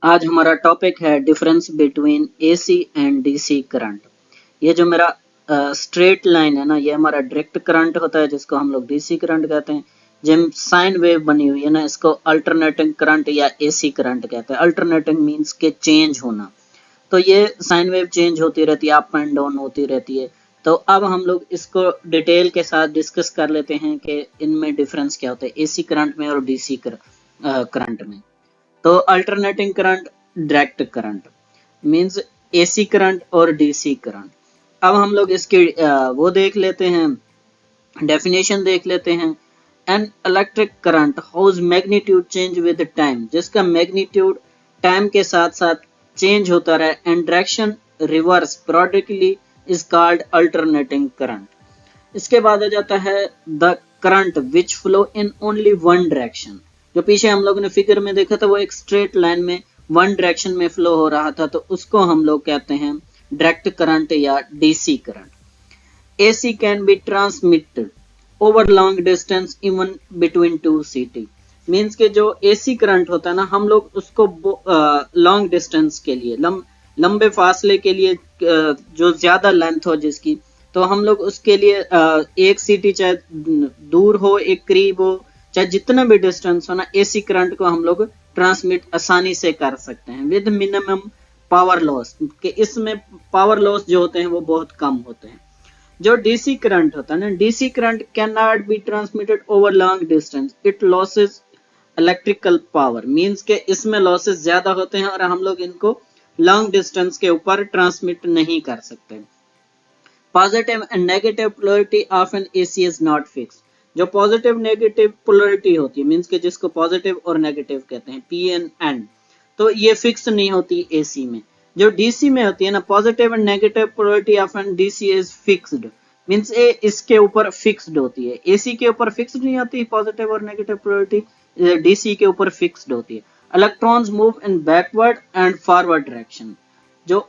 आज हमारा टॉपिक है difference between AC and DC current. ये जो मेरा स्ट्रेट लाइन है ना, ये हमारा डायरेक्ट करंट होता है जिसको हम लोग डीसी करंट कहते हैं। जिम साइन वेव बनी हुई है ना, इसको अल्टरनेटिंग करंट या एसी करंट कहते हैं। अल्टरनेटिंग मींस के चेंज होना। तो ये साइन वेव चेंज होती रहती है, अप एंड डाउन होती रहती है। तो अब हम लोग इसको डिटेल के साथ डिस्कस कर लेते हैं कि इनमें डिफरेंस क्या होता है एसी करंट में और डीसी करंट में। तो alternating current, direct current means AC current और डीसी करंट। अब हम लोग इसकी वो देख लेते हैं, डेफिनेशन देख लेते हैं। An electric current whose magnitude change with time, जिसका मैग्नीट्यूड टाइम के साथ साथ चेंज होता रहे and direction reverse periodically is called alternating current. इसके बाद आ जाता है the current which flow in only one direction. जो पीछे हम लोगों ने फिगर में देखा था वो एक स्ट्रेट लाइन में वन डायरेक्शन में फ्लो हो रहा था, तो उसको हम लोग कहते हैं डायरेक्ट करंट या DC current. AC can be transmitted over long distance even between two city. Means के जो एसी करंट होता है ना, हम लोग उसको लॉन्ग डिस्टेंस के लिए, लंबे फासले के लिए, जो ज्यादा लेंथ हो जिसकी, तो हम लोग उसके लिए एक सिटी चाहे दूर हो एक करीब हो, चाहे जितना भी डिस्टेंस हो ना, एसी करंट को हम लोग ट्रांसमिट आसानी से कर सकते हैं विद मिनिमम पावर लॉस, कि इसमें पावर लॉस जो होते हैं वो बहुत कम होते हैं। जो डीसी करंट होता है ना, DC current can not be transmitted over long distance, it losses electrical power. Means के इसमें लॉसेस ज्यादा होते हैं और हम लोग इनको लॉन्ग डिस्टेंस के ऊपर ट्रांसमिट नहीं कर सकते। Positive and negative polarity of N AC is not fix. जो पॉजिटिव नेगेटिव पोलैरिटी होती है, मींस के जिसको पॉजिटिव और नेगेटिव कहते हैं, पी एन एन, तो ये फिक्स नहीं होती एसी में। जो डीसी में होती है ना, positive and negative polarity of an DC is fixed, means a इसके ऊपर फिक्स्ड होती है। एसी के ऊपर फिक्स्ड नहीं होती पॉजिटिव और नेगेटिव पोलैरिटी, डीसी के ऊपर फिक्स्ड होती है। Electrons move in backward and forward direction. जो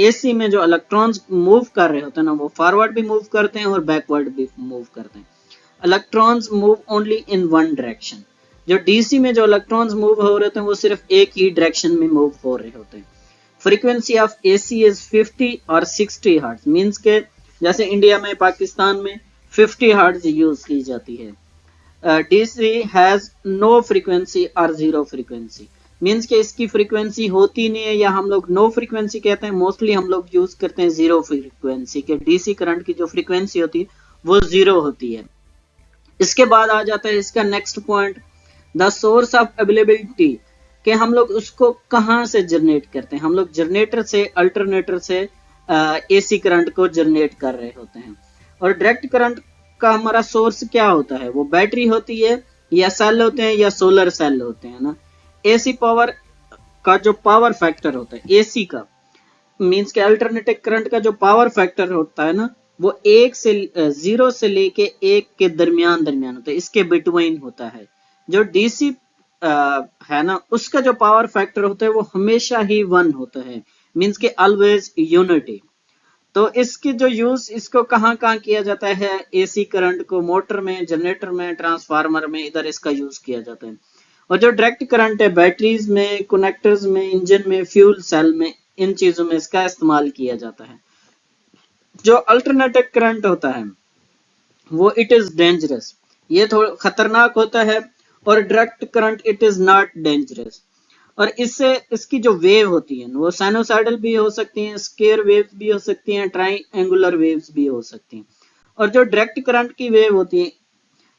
एसी में जो इलेक्ट्रॉन्स मूव कर रहे होते हैं ना, वो फॉरवर्ड भी मूव करते हैं और बैकवर्ड भी मूव करते हैं। Electrons move only in one direction. जो डीसी में जो इलेक्ट्रॉन्स मूव हो रहे थे वो सिर्फ एक ही डायरेक्शन में मूव हो रहे होते हैं। फ्रीक्वेंसी ऑफ एसी इज 50 और 60 हर्ट्ज। मींस के जैसे इंडिया में, पाकिस्तान में 50 हर्ट्ज यूज की जाती है। डीसी हैज नो फ्रीक्वेंसी और जीरो फ्रीक्वेंसी। मींस के इसकी फ्रीक्वेंसी होती नहीं है, या हम लोग नो फ्रीक्वेंसी कहते हैं। मोस्टली हम लोग यूज करते हैं जीरो फ्रीक्वेंसी के। डीसी करंट की जो फ्रीक्वेंसी होती है वो जीरो होती है। इसके बाद आ जाता है इसका next point, the source of availability, कि हम लोग उसको कहां से जनरेट करते हैं। हम लोग जनरेटर से, अल्टरनेटर से एसी करंट को जनरेट कर रहे होते हैं। और डायरेक्ट करंट का हमारा सोर्स क्या होता है, वो बैटरी होती है या सेल होते हैं या सोलर सेल होते हैं ना। एसी पावर का जो पावर फैक्टर होता है एसी का, मींस के अल्टरनेटिव करंट का जो पावर फैक्टर होता है ना, वो 0 से लेके 1 के दरमियान होता है, इसके बिटवीन होता है। जो डीसी है ना, उसका जो पावर फैक्टर होता है वो हमेशा ही 1 होता है, मींस के ऑलवेज यूनिटी। तो इसकी जो यूज, इसको कहाँ कहाँ किया जाता है, एसी करंट को मोटर में, जनरेटर में, ट्रांसफार्मर में, इधर इसका यूज किया जाता है। और जो डायरेक्ट करंट है बैटरीज में, कनेक्टर्स में, इंजन में, फ्यूल सेल में, इन चीजों में इसका इस्तेमाल किया जाता है। जो अल्टरनेटिव करंट होता है वो इट इज डेंजरस, ये थोड़ा खतरनाक होता है। और direct current it is not dangerous. और इससे इसकी जो वेव होती है वो साइनोसाइडल भी हो सकती हैं, स्क्वायर वेव्स भी हो सकती हैं, ट्रायंगुलर वेव्स भी हो सकती हैं। और जो डायरेक्ट करंट की वेव होती है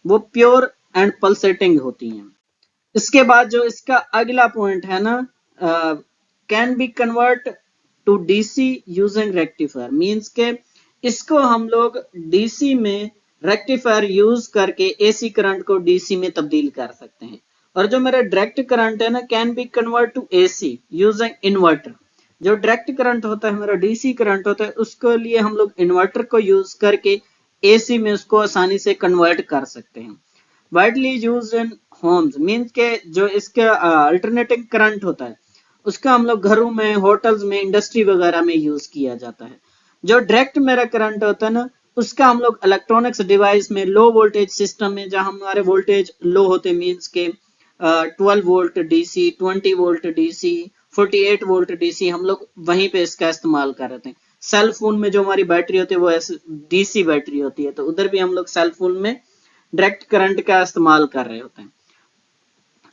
वो प्योर एंड पल्सेटिंग होती हैं। इसके बाद जो इसका अगला पॉइंट है ना, can be convert to DC using rectifier. Means के इसको हम लोग डीसी में रेक्टिफायर यूज करके एसी करंट को डीसी में तब्दील कर सकते हैं। और जो मेरा डायरेक्ट करंट है ना, can be convert to AC using inverter. जो डायरेक्ट करंट होता है मेरा, डीसी करंट होता है, उसके लिए हम लोग इन्वर्टर को यूज करके एसी में उसको आसानी से कन्वर्ट कर सकते हैं। Widely used in Holmes, means के जो इसका अल्टरनेटिंग करंट होता है उसका हम लोग घरों में, होटल्स में, इंडस्ट्री वगैरह में यूज किया जाता है। जो डायरेक्ट मेरा करंट होता है ना, उसका हम लोग इलेक्ट्रॉनिक्स डिवाइस में, लो वोल्टेज सिस्टम में, जहां हमारे वोल्टेज लो होते, मींस के 12 volt DC, 20 volt DC, 48 volt DC हम लोग वहीं पे इसका इस्तेमाल कर रहे थे। सेल फोन में जो हमारी बैटरी होती है वो ऐसे डीसी बैटरी होती है, तो उधर भी हम लोग सेल फोन में डायरेक्ट करंट का इस्तेमाल कर रहे होते हैं।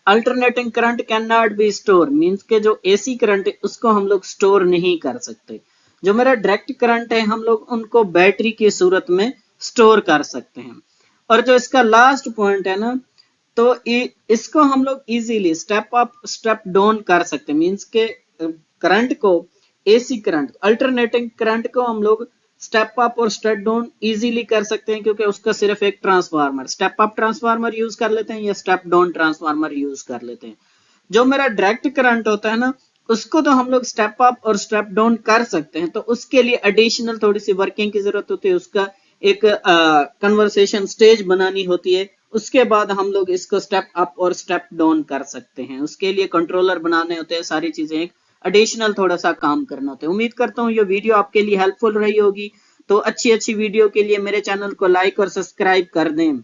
Alternating current can not be store, means के जो एसी करंट है उसको हम लोग स्टोर नहीं कर सकते। जो मेरा डायरेक्ट करंट है हम लोग उनको बैटरी की सूरत में स्टोर कर सकते हैं। और जो इसका लास्ट पॉइंट है ना, तो इसको हम लोग easily step up step down कर सकते हैं, मींस के करंट को, एसी करंट अल्टरनेटिंग करंट को हम लोग स्टेप अप और स्टेप डाउन इजीली कर सकते हैं, क्योंकि उसका सिर्फ एक transformer step up transformer use कर लेते हैं या स्टेप डाउन ट्रांसफार्मर यूज कर लेते हैं। जो मेरा डायरेक्ट करंट होता है ना, उसको तो हम लोग स्टेप अप और स्टेप डाउन कर सकते हैं, तो उसके लिए एडिशनल थोड़ी सी वर्किंग की जरूरत होती है, उसका एक कन्वर्सेशन स्टेज बनानी होती है, उसके बाद हम लोग इसको स्टेप अप और स्टेप डाउन कर सकते हैं। उसके लिए कंट्रोलर बनाने होते हैं, सारी चीजें एक एडिशनल थोड़ा सा काम करना होता है। उम्मीद करता हूँ ये वीडियो आपके लिए हेल्पफुल रही होगी। तो अच्छी अच्छी वीडियो के लिए मेरे चैनल को लाइक और सब्सक्राइब कर दें।